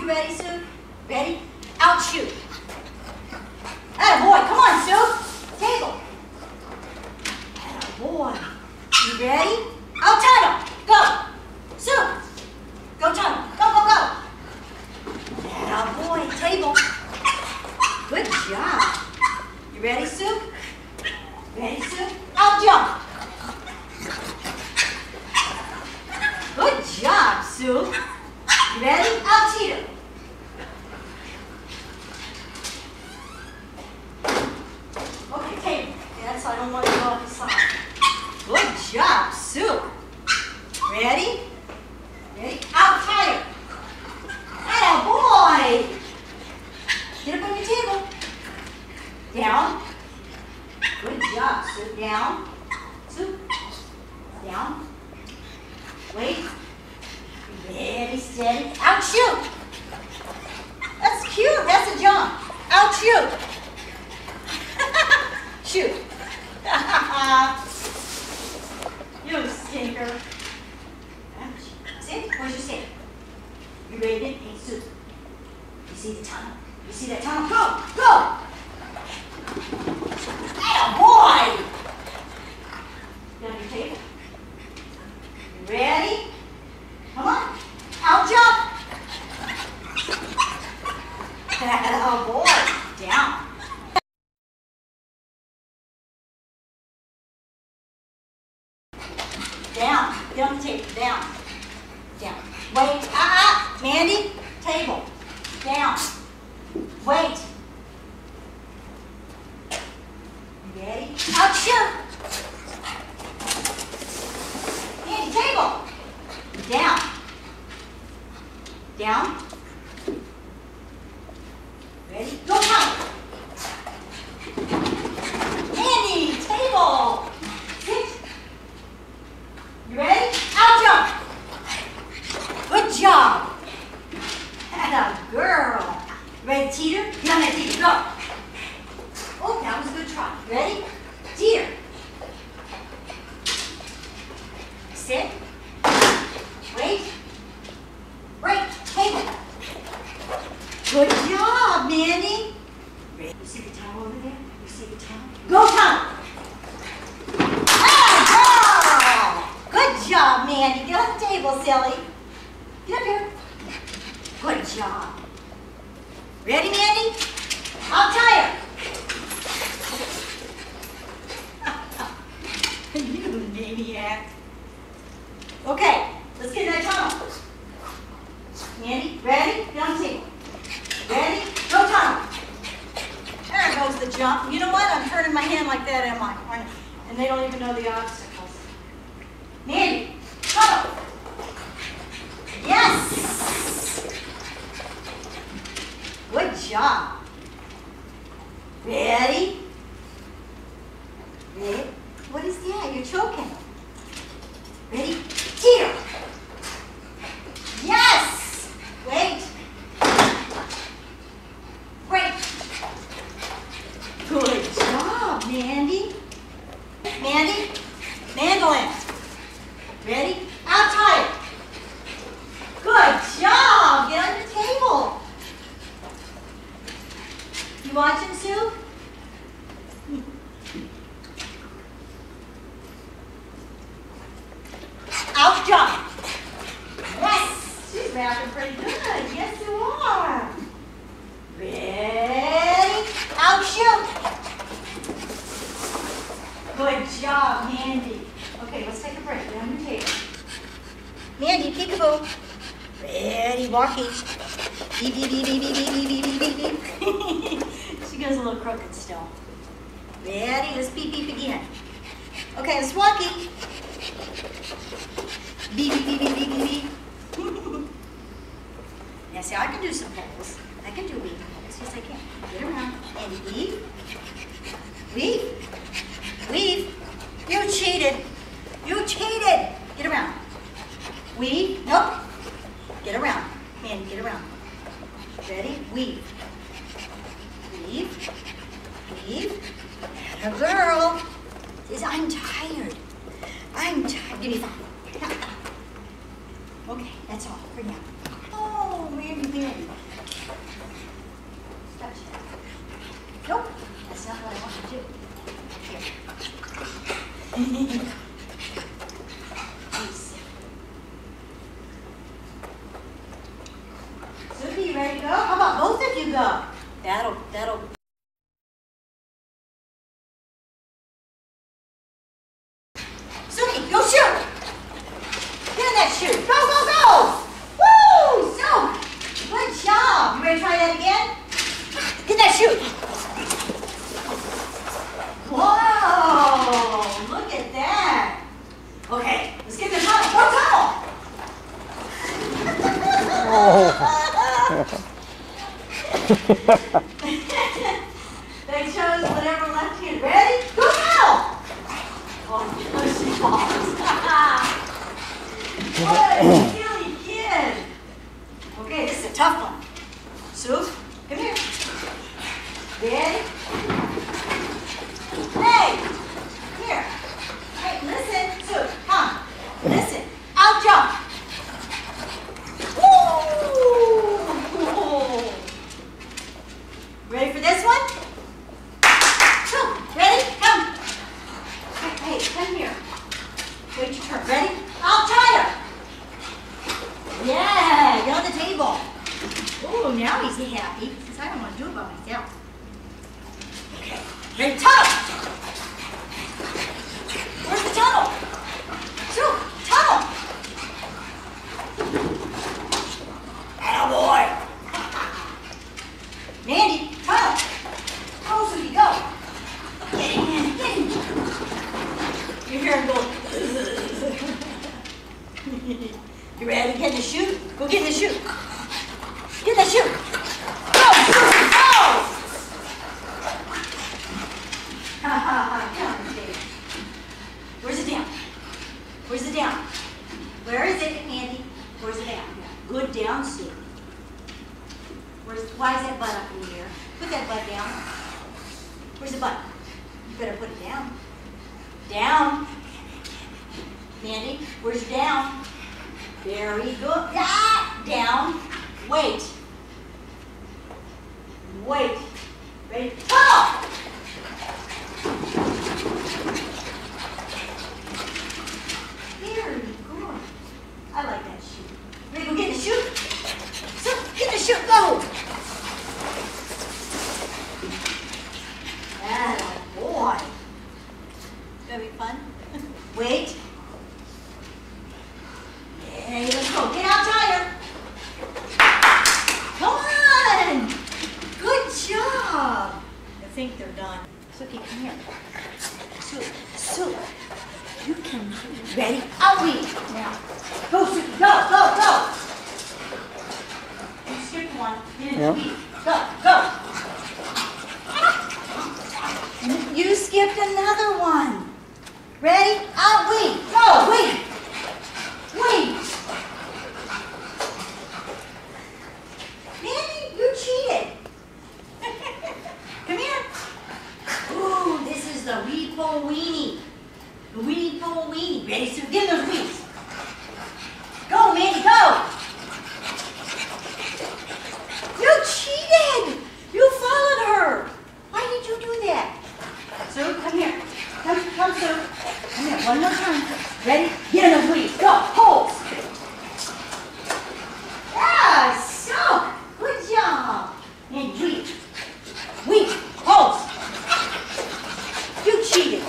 ready, Sue? Ready? Out, shoot. Attaboy, come on, Sue. Table. Attaboy. You ready? Out, tunnel. Go. Sue. Go, tunnel. Go, go, go. Attaboy, table. Good job. You ready, Sue? Ready, Sue? Out, jump. Good job, Sue. You ready? Out, cheater. Okay, table. That's so I don't want to go off the side. Good job, Sue. Ready? Ready? Out, tire. Attaboy. Get up on your table. Down. Good job, Sue. Down. Sue. Down. Wait. Ready, steady. Out, shoot. That's cute. That's a jump. Out, shoot. Shoot. You stinker. Sit. Where's your sit? You ready? Hey, Sue. You see the tunnel? You see that tunnel? Go! Go! Attaboy! Get on your table. You ready? Come on. Out, jump. Attaboy. Down. Down. Get on the table. Down. Down. Wait. Mandy. Table. Down. Wait. You ready? Out, shoot. Mandy, table. Down. Down. Ready? Go, out. Mandy, table. Sit. You ready? Out, jump. Good job. Atta girl. Ready, teeter? Get on that teeter. Go. Oh, that was a good try. Ready? Teeter. Sit. Wait. Break. Table. Good job, Mandy. Ready? You see the towel over there? You see the towel? Go, towel. Ah, girl. Good job, Mandy. Get on the table, silly. Get up here. Good job. Ready, Mandy? Out, tire. You maniac. Okay, let's get in that tunnel. Mandy, ready? Get on the table. Ready? Go tunnel. There goes the jump. You know what? I'm turning my hand like that, am I? And they don't even know the obstacles. Mandy, tunnel. Yes! Good job. Ready? Ready? What is that? You're choking. Ready? Teeter. Yes! Wait. Break. Good job, Mandy. Mandy, mandolin. Ready? Out, tire. Good job. Get on the table. You watching, Sue? Out, jump. Yes. She's rapping pretty good. Yes, you are. Ready? Out, shoot. Good job, Mandy. Okay, let's take a break. Get on your table. Mandy, peekaboo. Ready, walkie. Beep, beep, beep, beep, beep, beep, beep, beep, beep, beep. She goes a little crooked still. Ready? Let's beep, beep again. Okay, let's walkie. Beep, beep, beep, beep, beep, beep, beep. Now, see, I can do some pulls. I can do weave pulls. Yes, I can. Get around and weave. Weave. Weave. You cheated. You cheated. Get around. Weave. Nope. Get around. Man, get around. Ready? Weave. Weave. Weave. And a girl. Says, I'm tired. I'm tired. Give me 5. Okay, that's all for now. Oh, man. Mandy. Touch. Nope, that's not what I want to do. Here. Nice. Suki, you ready to go? How about both of you go? That'll. Suki, go shoot! Get in that shoot. Go, go, go! Woo! So, good job. You ready to try that again? Get that shoot. Whoa! Look at that. Okay, let's get in the tunnel. Go tunnel! They chose whatever left hand. Ready? Go tunnel! Oh, she falls. What a silly kid. Okay, this is a tough one. Sue, come here. Ready? Hey, here. Hey, listen. Sue, come. Listen. I'll jump. Woo! Ready for this one? Sue, ready? Come. Hey, come here. Wait your turn. Ready? I'll try her. Yeah, get on the table. Oh, now he's happy since I don't want to do it by myself. Okay, ready? Tunnel. Where's the tunnel? Sue, tunnel. Attaboy. Mandy, tunnel. Go, Suki, go. Get in, get in. You hear him go. You ready to get in the chute? Go get in the chute. Get in the chute. Go, Suki, go! Get on the stage. Where's it down? Where's it down? Where is it, Andy? Where's it down? Good down, Sue. Why is that butt up in the air? Put that butt down. Where's the butt? You better put it down. Down. Mandy, where's your down? Very good. Ah, down. Wait. Wait. Ready? Tunnel! Very good. I like that chute. Ready to go get in the chute? So, get in the chute. Go! Attaboy. Gonna be fun? Wait. Hey, let's go. Get out tighter. Come on. Good job. I think they're done. Suki, come here. Sue, you can. Ready? I'll lead. Now. Go, Suki. Go, go, go. You skipped one. You didn't speed. Go. You skipped another one. Ready? I'll lead. Go, wait. Wait! Mandy, you cheated! Come here! Ooh, this is the weed pole weenie. The weed pole weenie. Ready, Sue? Give those weeds. Go, Mandy, go! You cheated! You followed her! Why did you do that? Sue, come here. Come, Sue. Come here, one more time. Ready? Get in those weeds. Go, holes. Yeah, so good job. And weed, holes. You cheated.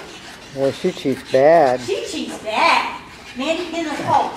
Well, she cheats bad. She cheats bad. Mandy, get in those holes.